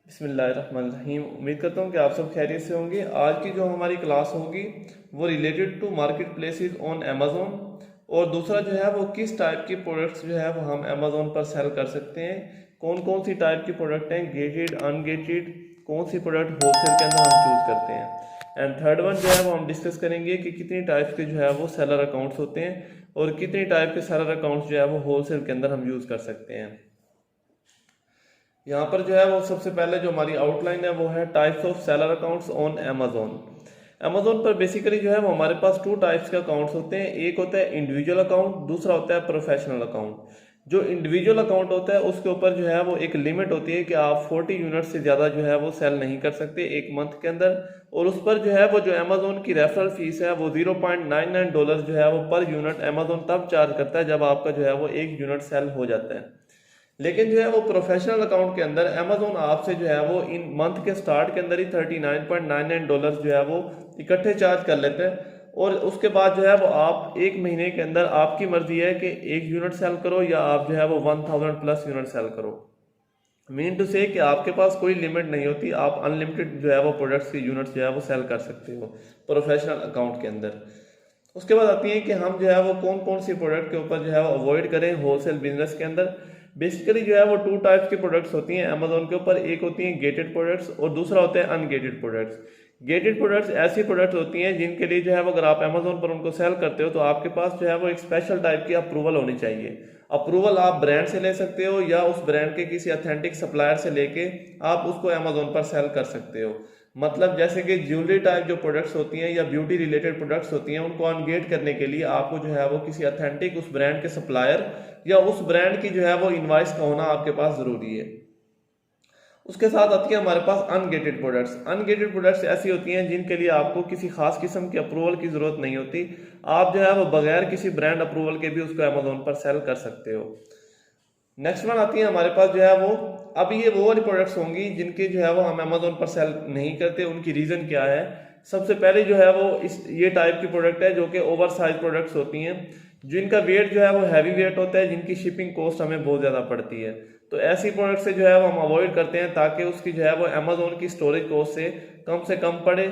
बिस्मिल्लाहिर्रहमानिर्रहीम। उम्मीद करता हूँ कि आप सब खैरियत से होंगे। आज की जो हमारी क्लास होगी वो related to market places on Amazon, और दूसरा जो है वो किस टाइप की प्रोडक्ट्स जो है वो हम अमेज़ोन पर सेल कर सकते हैं, कौन कौन सी टाइप की प्रोडक्ट हैं, गेटेड अनगेटेड, कौन सी प्रोडक्ट होलसेल के अंदर हम चूज़ करते हैं। एंड थर्ड वन जो है वो हम डिस्कस करेंगे कि कितनी टाइप्स के जो है वो सेलर अकाउंट्स होते हैं और कितनी टाइप के सेलर अकाउंट्स जो है वो होलसेल के अंदर हम यूज़ कर सकते हैं। यहाँ पर जो है वो सबसे पहले जो हमारी आउटलाइन है वो है types of seller accounts on Amazon. Amazon पर बेसिकली जो है वो हमारे पास टू टाइप्स के अकाउंट्स होते हैं, एक होता है इंडिविजुअल अकाउंट, दूसरा होता है प्रोफेशनल अकाउंट। जो इंडिविजुअल अकाउंट होता है उसके ऊपर जो है वो एक लिमिट होती है कि आप 40 यूनिट से ज़्यादा जो है वो सेल नहीं कर सकते एक मंथ के अंदर, और उस पर जो है वो जो अमेज़ोन की रेफरल फीस है वो $0.99 जो है वो पर यूनिट अमेज़ोन तब चार्ज करता है जब आपका जो है वो एक यूनिट सेल हो जाता है। लेकिन जो है वो प्रोफेशनल अकाउंट के अंदर अमेज़ोन आपसे जो है वो इन मंथ के स्टार्ट के अंदर ही $39.99 जो है वो इकट्ठे चार्ज कर लेते हैं, और उसके बाद जो है वो आप एक महीने के अंदर आपकी मर्जी है कि एक यूनिट सेल करो या आप जो है वो 1000 प्लस यूनिट सेल करो। मीन टू से कि आपके पास कोई लिमिट नहीं होती, आप अनलिमिटेड जो है वो प्रोडक्ट्स की यूनिट्स जो है वो सेल कर सकते हो प्रोफेशनल अकाउंट के अंदर। उसके बाद आती है कि हम जो है वो कौन कौन सी प्रोडक्ट के ऊपर जो है वो अवॉइड करें होलसेल बिजनेस के अंदर। बेसिकली जो है वो टू टाइप्स की प्रोडक्ट्स होती हैं अमेज़ोन के ऊपर, एक होती हैं गेटेड प्रोडक्ट्स और दूसरा होता है अनगेटेड प्रोडक्ट्स। गेटेड प्रोडक्ट्स ऐसी प्रोडक्ट्स होती हैं जिनके लिए जो है वो अगर आप अमेज़ोन पर उनको सेल करते हो तो आपके पास जो है वो एक स्पेशल टाइप की अप्रूवल होनी चाहिए। अप्रूवल आप ब्रांड से ले सकते हो या उस ब्रांड के किसी अथेंटिक सप्लायर से लेके आप उसको अमेज़ोन पर सेल कर सकते हो। मतलब जैसे कि ज्वेलरी टाइप जो प्रोडक्ट्स होती हैं या ब्यूटी रिलेटेड प्रोडक्ट्स होती हैं उनको अनगेट करने के लिए आपको जो है वो किसी अथेंटिक उस ब्रांड के सप्लायर या उस ब्रांड की जो है वो इनवाइस का होना आपके पास जरूरी है। उसके साथ आती है हमारे पास अनगेटेड प्रोडक्ट्स। अनगेटेड प्रोडक्ट्स ऐसी होती हैं जिनके लिए आपको किसी खास किस्म की अप्रूवल की जरूरत नहीं होती, आप जो है वो बगैर किसी ब्रांड अप्रूवल के भी उसको अमेज़ोन पर सेल कर सकते हो। नेक्स्ट वन आती है हमारे पास जो है वो, अब ये वो वाली प्रोडक्ट्स होंगी जिनके जो है वो हम अमेज़ोन पर सेल नहीं करते। उनकी रीज़न क्या है? सबसे पहले जो है वो ये टाइप की प्रोडक्ट है जो कि ओवर साइज प्रोडक्ट्स होती हैं, जिनका वेट जो है वो हैवी वेट होता है, जिनकी शिपिंग कॉस्ट हमें बहुत ज़्यादा पड़ती है। तो ऐसी प्रोडक्ट से जो है वो हम अवॉइड करते हैं ताकि उसकी जो है वो अमेज़ोन की स्टोरेज कॉस्ट से कम पड़े।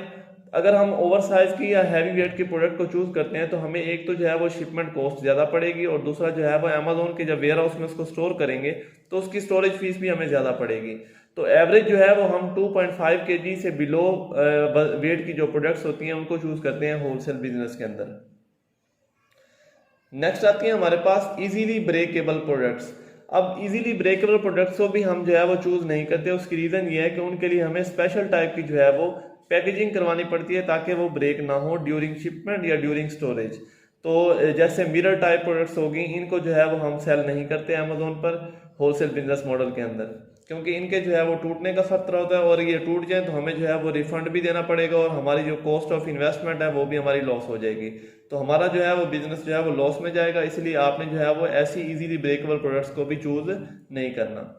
अगर हम ओवर साइज की या हैवी वेट की प्रोडक्ट को चूज करते हैं तो हमें एक तो जो है वो शिपमेंट कॉस्ट ज़्यादा पड़ेगी, और दूसरा जो है वो अमेज़ोन के जब वेयर हाउस में उसको स्टोर करेंगे तो उसकी स्टोरेज फीस भी हमें ज़्यादा पड़ेगी। तो एवरेज जो है वो हम 2.5 kg से बिलो वेट की जो प्रोडक्ट्स होती हैं उनको चूज करते हैं होलसेल बिजनेस के अंदर। नेक्स्ट आती है हमारे पास इजीली ब्रेकेबल प्रोडक्ट्स। अब इजीली ब्रेकेबल प्रोडक्ट्स को भी हम जो है वो चूज नहीं करते। उसकी रीजन ये है कि उनके लिए हमें स्पेशल टाइप की जो है वो पैकेजिंग करवानी पड़ती है ताकि वो ब्रेक ना हो ड्यूरिंग शिपमेंट या ड्यूरिंग स्टोरेज। तो जैसे मिरर टाइप प्रोडक्ट्स होगी, इनको जो है वो हम सेल नहीं करते अमेज़ोन पर होलसेल बिजनेस मॉडल के अंदर, क्योंकि इनके जो है वो टूटने का खतरा होता है और ये टूट जाए तो हमें जो है वो रिफंड भी देना पड़ेगा और हमारी जो कॉस्ट ऑफ इन्वेस्टमेंट है वो भी हमारी लॉस हो जाएगी। तो हमारा जो है वो बिजनेस जो है वो लॉस में जाएगा, इसलिए आपने जो है वो ऐसी इजीली ब्रेकेबल प्रोडक्ट्स को भी चूज नहीं करना।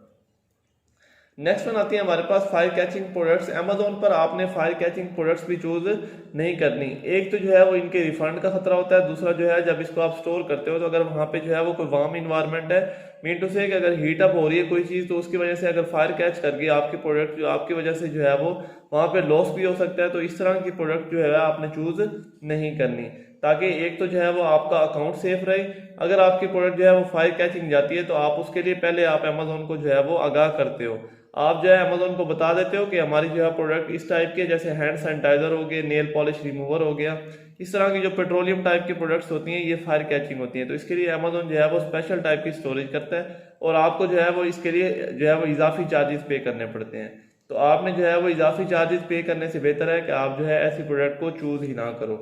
नेक्स्ट वन आती है हमारे पास फायर कैचिंग प्रोडक्ट्स। अमेज़ोन पर आपने फायर कैचिंग प्रोडक्ट्स भी चूज नहीं करनी। एक तो जो है वो इनके रिफंड का खतरा होता है, दूसरा जो है जब इसको आप स्टोर करते हो तो अगर वहाँ पे जो है वो कोई वार्म इन्वायरमेंट है, मीन टू से कि अगर हीट अप हो रही है कोई चीज़ तो उसकी वजह से अगर फायर कैच कर गई आपकी प्रोडक्ट, जो आपकी वजह से जो है वो वहाँ पे लॉस भी हो सकता है। तो इस तरह की प्रोडक्ट जो है आपने चूज नहीं करनी, ताकि एक तो जो है वो आपका अकाउंट सेफ रहे। अगर आपकी प्रोडक्ट जो है वो फायर कैचिंग जाती है तो आप उसके लिए पहले आप अमेज़ोन को जो है वो आगाह करते हो, आप जो है अमेज़ोन को बता देते हो कि हमारी जो है प्रोडक्ट इस टाइप के, जैसे हैंड सैनिटाइजर हो गए, नेल पॉलिश रिमूवर हो गया, इस तरह की जो पेट्रोलियम टाइप की प्रोडक्ट्स होती हैं ये फायर कैचिंग होती हैं। तो इसके लिए अमेज़ोन जो है वो स्पेशल टाइप की स्टोरेज करता है और आपको जो है वो इसके लिए जो है वो इजाफी चार्जेस पे करने पड़ते हैं। तो आपने जो है वो इजाफी चार्जेस पे करने से बेहतर है कि आप जो है ऐसी प्रोडक्ट को चूज ही ना करो।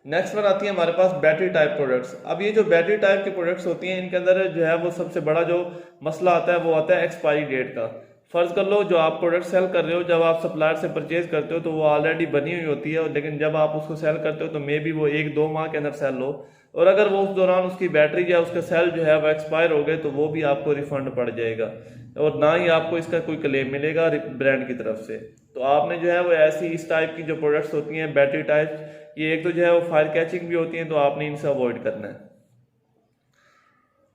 नेक्स्ट वन आती है हमारे पास बैटरी टाइप प्रोडक्ट्स। अब ये जो बैटरी टाइप की प्रोडक्ट्स होती हैं इनके अंदर जो है वो सबसे बड़ा जो मसला आता है वो आता है एक्सपायरी डेट का। फर्ज कर लो जो आप प्रोडक्ट सेल कर रहे हो, जब आप सप्लायर से परचेज करते हो तो वो ऑलरेडी बनी हुई होती है, लेकिन जब आप उसको सेल करते हो तो मे बी वो 1-2 माह के अंदर सेल हो, और अगर वो उस दौरान उसकी बैटरी या उसका सेल जो है वो एक्सपायर हो गए तो वो भी आपको रिफंड पड़ जाएगा और ना ही आपको इसका कोई क्लेम मिलेगा ब्रांड की तरफ से। तो आपने जो है वो ऐसी इस टाइप की जो प्रोडक्ट्स होती हैं बैटरी टाइप, ये एक तो जो है वो फायर कैचिंग भी होती हैं, तो आपने इनसे अवॉइड करना है।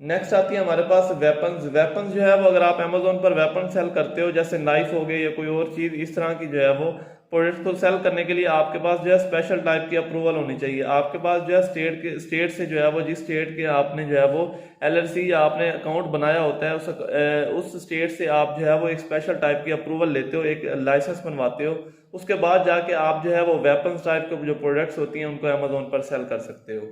नेक्स्ट आती है हमारे पास वेपन्स। वेपन्स जो है वो अगर आप अमेजोन पर वेपन सेल करते हो, जैसे नाइफ हो गए या कोई और चीज़ इस तरह की जो है वो प्रोडक्ट को सेल करने के लिए आपके पास जो है स्पेशल टाइप की अप्रूवल होनी चाहिए। आपके पास जो है स्टेट से जो है वो, जिस स्टेट के आपने जो है वो LLC या आपने अकाउंट बनाया होता है उस स्टेट से आप जो है वो एक स्पेशल टाइप की अप्रूवल लेते हो, एक लाइसेंस बनवाते हो। उसके बाद जाके आप जो है वो वेपन्स टाइप के जो प्रोडक्ट्स होती हैं उनको अमेजोन पर सेल कर सकते हो।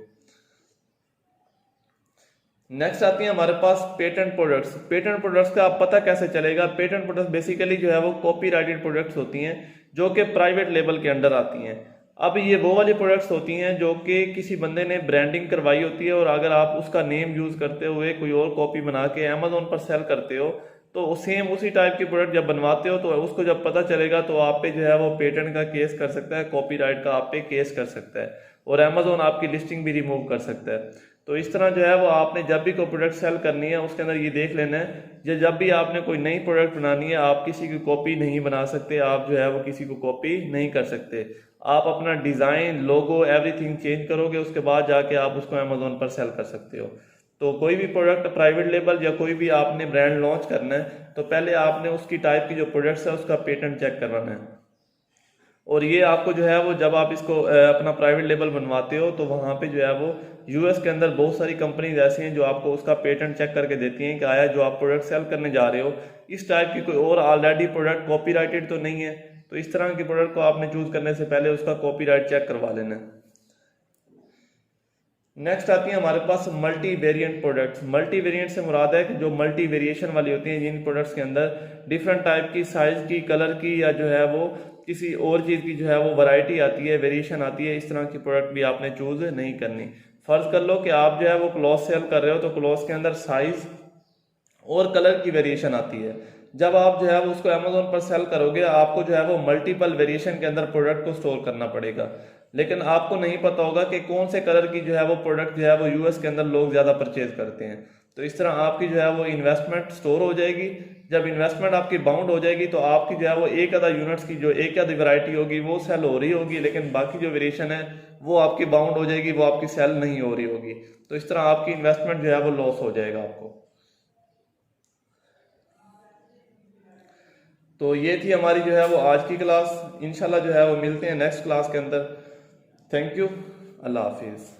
नेक्स्ट आती है हमारे पास पेटेंट प्रोडक्ट्स। पेटेंट प्रोडक्ट्स का आप पता कैसे चलेगा? पेटेंट प्रोडक्ट्स बेसिकली जो है वो कॉपीराइटेड प्रोडक्ट्स होती हैं जो कि प्राइवेट लेबल के अंडर आती हैं। अब ये वो वाली प्रोडक्ट्स होती हैं जो कि किसी बंदे ने ब्रांडिंग करवाई होती है, और अगर आप उसका नेम यूज करते हुए कोई और कॉपी बना के अमेजोन पर सेल करते हो तो सेम उसी टाइप की प्रोडक्ट जब बनवाते हो तो उसको जब पता चलेगा तो आप पे जो है वो पेटेंट का केस कर सकता है, कॉपीराइट का आप पे केस कर सकता है, और अमेजोन आपकी लिस्टिंग भी रिमूव कर सकता है। तो इस तरह जो है वो आपने जब भी कोई प्रोडक्ट सेल करनी है उसके अंदर ये देख लेना है, जब भी आपने कोई नई प्रोडक्ट बनानी है आप किसी की कॉपी नहीं बना सकते, आप जो है वो किसी को कॉपी नहीं कर सकते। आप अपना डिज़ाइन, लोगो, एवरीथिंग चेंज करोगे, उसके बाद जाके आप उसको अमेजोन पर सेल कर सकते हो। तो कोई भी प्रोडक्ट प्राइवेट लेबल या कोई भी आपने ब्रांड लॉन्च करना है तो पहले आपने उसकी टाइप की जो प्रोडक्ट्स है उसका पेटेंट चेक करवाना है। और ये आपको जो है वो जब आप इसको अपना प्राइवेट लेबल बनवाते हो तो वहाँ पे जो है वो US के अंदर बहुत सारी कंपनीज ऐसी हैं जो आपको उसका पेटेंट चेक करके देती हैं कि आया जो आप प्रोडक्ट सेल करने जा रहे हो इस टाइप की कोई और ऑलरेडी प्रोडक्ट कॉपीराइटेड तो नहीं है। तो इस तरह की प्रोडक्ट को आपने चूज करने से पहले उसका कॉपीराइट चेक करवा लेना है। नेक्स्ट आती है हमारे पास multi variant products. Multi variant से मुराद है कि जो मल्टी वेरिएशन वाली होती हैं, जिन प्रोडक्ट्स के अंदर डिफरेंट टाइप की, साइज की, कलर की, या जो है वो किसी और चीज़ की जो है वो वैरायटी आती है, वेरिएशन आती है, इस तरह की प्रोडक्ट भी आपने चूज नहीं करनी। फर्ज कर लो कि आप जो है वो क्लॉथ सेल कर रहे हो तो क्लॉथ के अंदर साइज और कलर की वेरिएशन आती है। जब आप जो है वो उसको अमेजोन पर सेल करोगे आपको जो है वो मल्टीपल वेरिएशन के अंदर प्रोडक्ट को स्टोर करना पड़ेगा, लेकिन आपको नहीं पता होगा कि कौन से कलर की जो है वो प्रोडक्ट जो है वो US के अंदर लोग ज़्यादा परचेज करते हैं। तो इस तरह आपकी जो है वो इन्वेस्टमेंट स्टोर हो जाएगी। जब इन्वेस्टमेंट आपकी बाउंड हो जाएगी तो आपकी जो है वो एक आधा यूनिट्स की जो एक आधी वैरायटी होगी वो सेल हो रही होगी, लेकिन बाकी जो वेरिएशन है वो आपकी बाउंड हो जाएगी, वो आपकी सेल नहीं हो रही होगी। तो इस तरह आपकी इन्वेस्टमेंट जो है वो लॉस हो जाएगा आपको। तो ये थी हमारी जो है वो आज की क्लास। इंशाल्लाह जो है वो मिलते हैं नेक्स्ट क्लास के अंदर। Thank you. अल्लाह हाफिज़।